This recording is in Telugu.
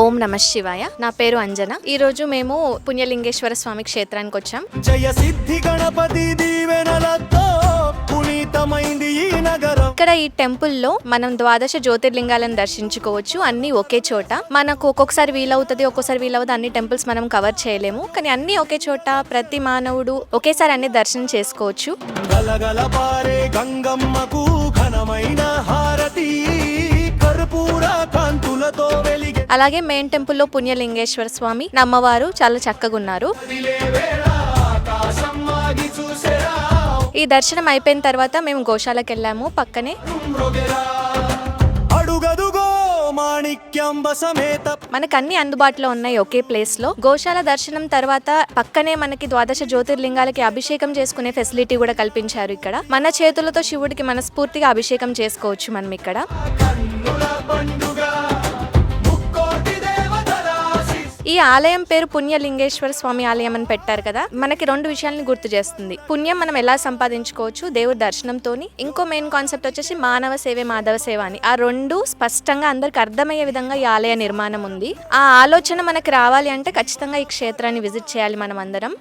ఓం నమ శివాయ. నా పేరు అంజన. ఈ రోజు మేము పుణ్యలింగేశ్వర స్వామి క్షేత్రానికి వచ్చాం. జయ సిద్ధి గణపతి దీవెనలతో పునీతమైంది ఈ నగరం. ఇక్కడ ఈ టెంపుల్ లో మనం ద్వాదశ జ్యోతిర్లింగాలను దర్శించుకోవచ్చు. అన్ని ఒకే చోట. మనకు ఒక్కొక్కసారి వీలవుతుంది, ఒక్కొక్కసారి వీలవుతుంది. అన్ని టెంపుల్స్ మనం కవర్ చేయలేము, కానీ అన్ని ఒకే చోట ప్రతి మానవుడు ఒకేసారి అన్ని దర్శనం చేసుకోవచ్చు. గలగల పారే గంగమ్మకు ఘనమైన హారతి కర్పూర కాంతులతో వెలిగే. అలాగే మెయిన్ టెంపుల్ లో పుణ్యలింగేశ్వర స్వామి అమ్మవారు చాలా చక్కగా ఉన్నారు. ఈ దర్శనం అయిపోయిన తర్వాత మేము గోశాలకు వెళ్ళాము. పక్కనే అడుగదుగో మాణిక్యాంబ సమేత. మనకు అన్ని అందుబాటులో ఉన్నాయి ఒకే ప్లేస్ లో. గోశాల దర్శనం తర్వాత పక్కనే మనకి ద్వాదశ జ్యోతిర్లింగాలకి అభిషేకం చేసుకునే ఫెసిలిటీ కూడా కల్పించారు. ఇక్కడ మన చేతులతో శివుడికి మనస్ఫూర్తిగా అభిషేకం చేసుకోవచ్చు మనం ఇక్కడ. ఈ ఆలయం పేరు పుణ్యలింగేశ్వర స్వామి ఆలయం అని పెట్టారు కదా. మనకి రెండు విషయాలను గుర్తు చేస్తుంది. పుణ్యం మనం ఎలా సంపాదించుకోవచ్చు దేవుడి దర్శనంతోని. ఇంకో మెయిన్ కాన్సెప్ట్ వచ్చేసి మానవ సేవే మాధవ సేవ అని. ఆ రెండు స్పష్టంగా అందరికి అర్థమయ్యే విధంగా ఈ ఆలయ నిర్మాణం ఉంది. ఆ ఆలోచన మనకి రావాలి అంటే ఖచ్చితంగా ఈ క్షేత్రాన్ని విజిట్ చేయాలి మనం అందరం.